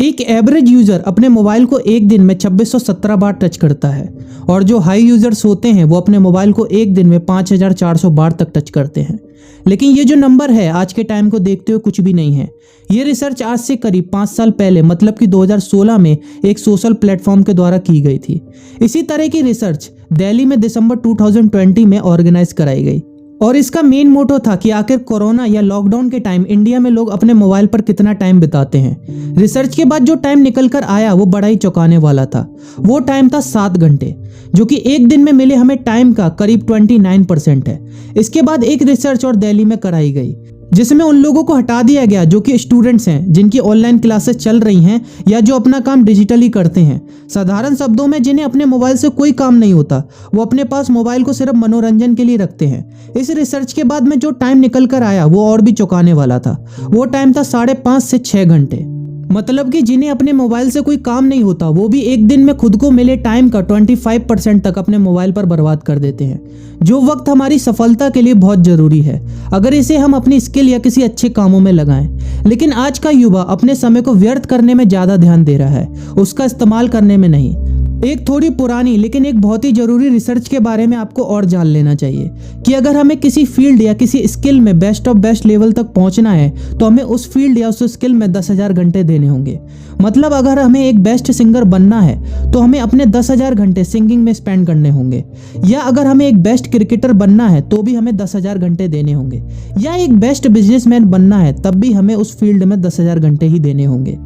एक average user अपने mobile को एक दिन में 2617 बार टच करता है और जो हाई यूजर्स होते हैं वो अपने मोबाइल को एक दिन में 5400 बार तक टच करते हैं। लेकिन ये जो नंबर है आज के टाइम को देखते हुए कुछ भी नहीं है। ये रिसर्च आज से करीब 5 साल पहले मतलब कि 2016 में एक सोशल प्लेटफॉर्म के द्वारा की गई थी। इसी तरह की रिसर्च दिल्ली में दिसंबर 2020 में ऑर्गेनाइज कराई गई और इसका मेन मोटो था कि आखिर कोरोना या लॉकडाउन के टाइम इंडिया में लोग अपने मोबाइल पर कितना टाइम बिताते हैं। रिसर्च के बाद जो टाइम निकल कर आया वो बड़ा ही चौंकाने वाला था। वो टाइम था 7 घंटे, जो कि एक दिन में मिले हमें टाइम का करीब 29% है। इसके बाद एक रिसर्च और दिल्ली में कराई गई जिसमें उन लोगों को हटा दिया गया जो कि स्टूडेंट्स हैं, जिनकी ऑनलाइन क्लासेस चल रही हैं या जो अपना काम डिजिटली करते हैं। साधारण शब्दों में जिन्हें अपने मोबाइल से कोई काम नहीं होता, वो अपने पास मोबाइल को सिर्फ मनोरंजन के लिए रखते हैं। इस रिसर्च के बाद में जो टाइम निकल कर आया वो और भी चौंकाने वाला था। वो टाइम था 5.5 से 6 घंटे। मतलब कि जिन्हें अपने मोबाइल से कोई काम नहीं होता वो भी एक दिन में खुद को मिले टाइम का 25% तक अपने मोबाइल पर बर्बाद कर देते हैं, जो वक्त हमारी सफलता के लिए बहुत जरूरी है अगर इसे हम अपनी स्किल या किसी अच्छे कामों में लगाएं। लेकिन आज का युवा अपने समय को व्यर्थ करने में ज्यादा ध्यान दे रहा है, उसका इस्तेमाल करने में नहीं। एक थोड़ी पुरानी लेकिन एक बहुत ही जरूरी रिसर्च के बारे में आपको और जान लेना चाहिए कि अगर हमें किसी फील्ड या किसी स्किल में बेस्ट ऑफ बेस्ट लेवल तक पहुंचना है तो हमें उस फील्ड या उस स्किल में 10,000 घंटे देने होंगे। मतलब अगर हमें एक बेस्ट सिंगर बनना है तो हमें अपने 10,000 घंटे सिंगिंग में स्पेंड करने होंगे, या अगर हमें एक बेस्ट क्रिकेटर बनना है तो भी हमें 10,000 घंटे देने होंगे, या एक बेस्ट बिजनेसमैन बनना है तब भी हमें उस फील्ड में 10,000 घंटे ही देने होंगे।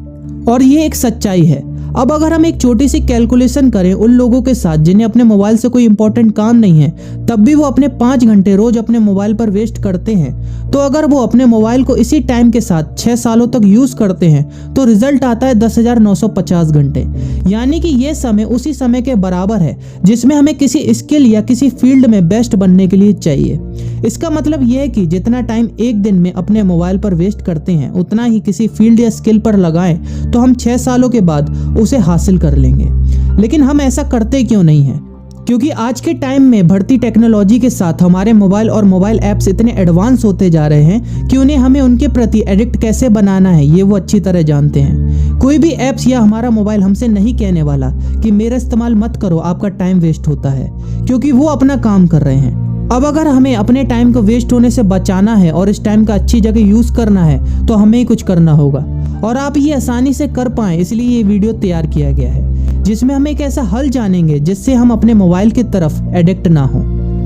और ये एक सच्चाई है। अब अगर हम एक छोटी सी कैलकुलेशन करें उन लोगों के साथ जिन्हें अपने मोबाइल से कोई इंपॉर्टेंट काम नहीं है तब भी वो अपने 5 घंटे रोज अपने मोबाइल पर वेस्ट करते हैं, तो अगर वो अपने मोबाइल को इसी टाइम के साथ 6 सालों तक यूज करते हैं तो रिजल्ट आता है 10,950 घंटे। यानी कि ये समय उसी समय के बराबर है जिसमें हमें किसी स्किल या किसी फील्ड में बेस्ट बनने के लिए चाहिए। इसका मतलब यह है कि जितना टाइम एक दिन में अपने मोबाइल पर वेस्ट करते हैं उतना ही किसी फील्ड या स्किल पर लगाएं तो हम 6 सालों के बाद उसे हासिल कर लेंगे। लेकिन हम ऐसा करते क्यों नहीं हैं? क्योंकि आज के टाइम में बढ़ती टेक्नोलॉजी के साथ हमारे मोबाइल और मोबाइल ऐप्स इतने एडवांस होते जा रहे हैं कि उन्हें हमें उनके प्रति एडिक्ट कैसे बनाना है ये वो अच्छी तरह जानते हैं। कोई भी ऐप्स या हमारा मोबाइल हमसे नहीं कहने वाला कि मेरा इस्तेमाल मत करो, आपका टाइम वेस्ट होता है, क्योंकि वो अपना काम कर रहे हैं। अब अगर हमें अपने टाइम को वेस्ट होने से बचाना है और इस टाइम का अच्छी जगह यूज करना है तो हमें ही कुछ करना होगा, और आप ये आसानी से कर पाएं इसलिए ये वीडियो तैयार किया गया है जिसमें हम एक ऐसा हल जानेंगे जिससे हम अपने मोबाइल की तरफ एडिक्ट ना हो।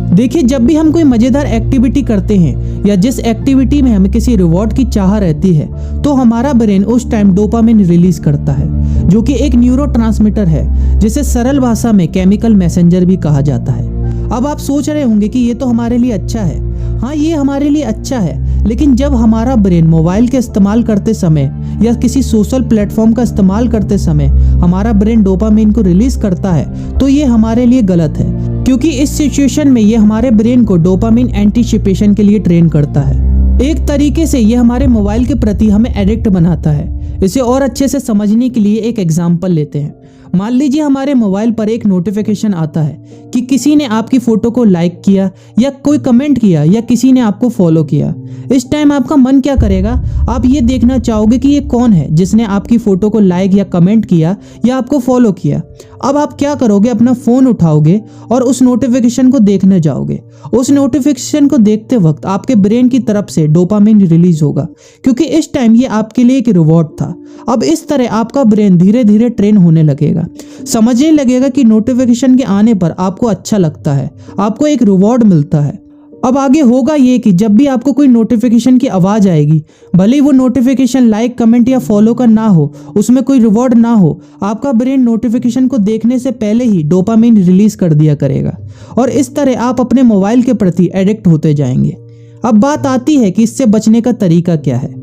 देखिए, जब भी हम कोई मजेदार एक्टिविटी करते हैं या जिस एक्टिविटी में हमें किसी रिवॉर्ड की चाह रहती है तो हमारा ब्रेन उस टाइम डोपामिन रिलीज करता है, जो कि एक न्यूरोट्रांसमीटर है जिसे सरल भाषा में केमिकल मैसेंजर भी कहा जाता है। अब आप सोच रहे होंगे कि ये तो हमारे लिए अच्छा है। हाँ, ये हमारे लिए अच्छा है, लेकिन जब हमारा ब्रेन मोबाइल के इस्तेमाल करते समय या किसी सोशल प्लेटफॉर्म का इस्तेमाल करते समय हमारा ब्रेन डोपामिन को रिलीज करता है तो ये हमारे लिए गलत है, क्योंकि इस सिचुएशन में ये हमारे ब्रेन को डोपामिन एंटीसिपेशन के लिए ट्रेन करता है। एक तरीके से ये हमारे मोबाइल के प्रति हमें एडिक्ट बनाता है। इसे और अच्छे से समझने के लिए एक एग्जांपल लेते हैं। मान लीजिए हमारे मोबाइल पर एक नोटिफिकेशन आता है कि किसी ने आपकी फोटो को लाइक किया या कोई कमेंट किया या किसी ने आपको फॉलो किया। इस टाइम आपका मन क्या करेगा? आप ये देखना चाहोगे कि ये कौन है जिसने आपकी फोटो को लाइक या कमेंट किया या आपको फॉलो किया। अब आप क्या करोगे? अपना फोन उठाओगे और उस नोटिफिकेशन को देखने जाओगे। उस नोटिफिकेशन को देखते वक्त आपके ब्रेन की तरफ से डोपामिन रिलीज होगा, क्योंकि इस टाइम ये आपके लिए एक रिवॉर्ड था। अब इस तरह आपका ब्रेन धीरे धीरे ट्रेन होने लगेगा, समझने लगेगा कि नोटिफिकेशन के आने पर आपको अच्छा लगता है, आपको एक रिवॉर्ड मिलता है। अब आगे होगा ये कि जब भी आपको कोई नोटिफिकेशन की आवाज आएगी, भले ही वो नोटिफिकेशन लाइक, कमेंट या फॉलो का ना हो, उसमें कोई रिवॉर्ड ना हो, आपका ब्रेन नोटिफिकेशन को देखने से पहले ही डोपामिन रिलीज कर दिया करेगा और इस तरह आप अपने मोबाइल के प्रति एडिक्ट होते जाएंगे। अब बात आती है कि इससे बचने का तरीका क्या है।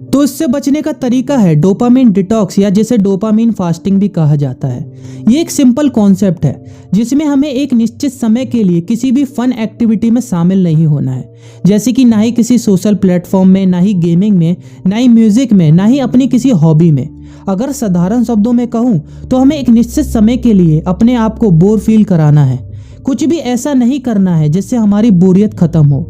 तो इससे बचने का तरीका है डोपामिन डिटॉक्स, या जिसे डोपामिन फास्टिंग भी कहा जाता है। ये एक सिंपल कॉन्सेप्ट है जिसमें हमें एक निश्चित समय के लिए किसी भी फन एक्टिविटी में शामिल नहीं होना है, जैसे कि ना ही किसी सोशल प्लेटफॉर्म में, ना ही गेमिंग में, ना ही म्यूजिक में, ना ही अपनी किसी हॉबी में। अगर साधारण शब्दों में कहूँ तो हमें एक निश्चित समय के लिए अपने आप को बोर फील कराना है। कुछ भी ऐसा नहीं करना है जिससे हमारी बोरियत खत्म हो।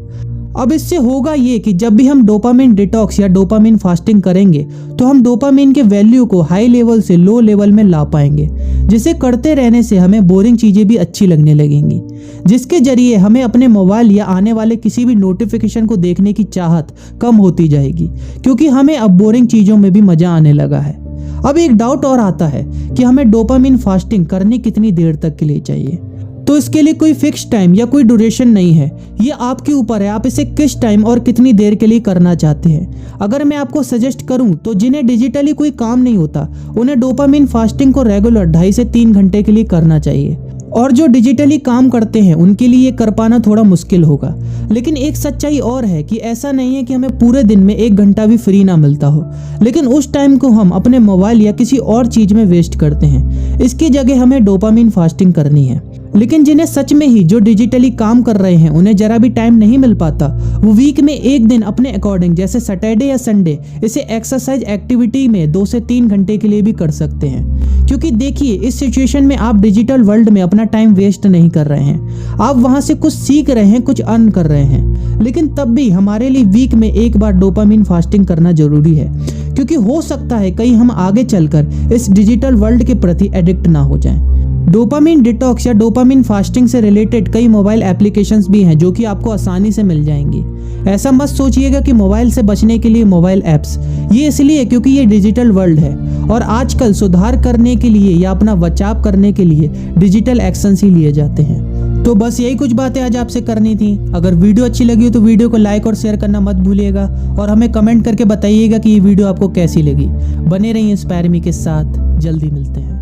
अब इससे होगा ये कि जब भी हम डोपामिन डिटॉक्स या डोपामिन फास्टिंग करेंगे तो हम डोपामिन के वैल्यू को हाई लेवल से लो लेवल में ला पाएंगे, जिसे करते रहने से हमें बोरिंग चीज़ें भी अच्छी लगने लगेंगी, जिसके जरिए हमें अपने मोबाइल या आने वाले किसी भी नोटिफिकेशन को देखने की चाहत कम होती जाएगी, क्योंकि हमें अब बोरिंग चीज़ों में भी मज़ा आने लगा है। अब एक डाउट और आता है कि हमें डोपामिन फास्टिंग करनी कितनी देर तक के लिए चाहिए। तो इसके लिए कोई फिक्स टाइम या कोई ड्यूरेशन नहीं है, ये आपके ऊपर है आप इसे किस टाइम और कितनी देर के लिए करना चाहते हैं। अगर मैं आपको सजेस्ट करूं तो जिन्हें डिजिटली कोई काम नहीं होता उन्हें डोपामिन फास्टिंग को रेगुलर 2.5 से 3 घंटे के लिए करना चाहिए, और जो डिजिटली काम करते हैं उनके लिए ये कर पाना थोड़ा मुश्किल होगा। लेकिन एक सच्चाई और है कि ऐसा नहीं है कि हमें पूरे दिन में 1 घंटा भी फ्री ना मिलता हो, लेकिन उस टाइम को हम अपने मोबाइल या किसी और चीज़ में वेस्ट करते हैं। इसकी जगह हमें डोपामिन फास्टिंग करनी है। लेकिन जिन्हें सच में ही जो डिजिटली काम कर रहे हैं उन्हें जरा भी टाइम नहीं मिल पाता, वो वीक में एक दिन अपने अकॉर्डिंग जैसे सैटरडे या संडे इसे एक्सरसाइज एक्टिविटी में 2 से 3 घंटे के लिए भी कर सकते हैं। क्योंकि देखिए इस सिचुएशन में आप डिजिटल वर्ल्ड में अपना टाइम वेस्ट नहीं कर रहे हैं, आप वहां से कुछ सीख रहे हैं, कुछ अर्न कर रहे हैं। लेकिन तब भी हमारे लिए वीक में एक बार डोपामिन फास्टिंग करना जरूरी है, क्योंकि हो सकता है कहीं हम आगे चलकर इस डिजिटल वर्ल्ड के प्रति एडिक्ट ना हो जाएं। डोपामिन डिटॉक्स या डोपामिन फास्टिंग से रिलेटेड कई मोबाइल एप्लीकेशंस भी हैं जो कि आपको आसानी से मिल जाएंगी। ऐसा मत सोचिएगा कि मोबाइल से बचने के लिए मोबाइल ऐप्स, ये इसलिए क्योंकि ये डिजिटल वर्ल्ड है और आजकल सुधार करने के लिए या अपना बचाव करने के लिए डिजिटल एक्शंस ही लिए जाते हैं। तो बस यही कुछ बातें आज आपसे करनी थी। अगर वीडियो अच्छी लगी हो तो वीडियो को लाइक और शेयर करना मत भूलिएगा, और हमें कमेंट करके बताइएगा कि ये वीडियो आपको कैसी लगी। बने रहिए इंस्पायर मी के साथ, जल्दी मिलते हैं।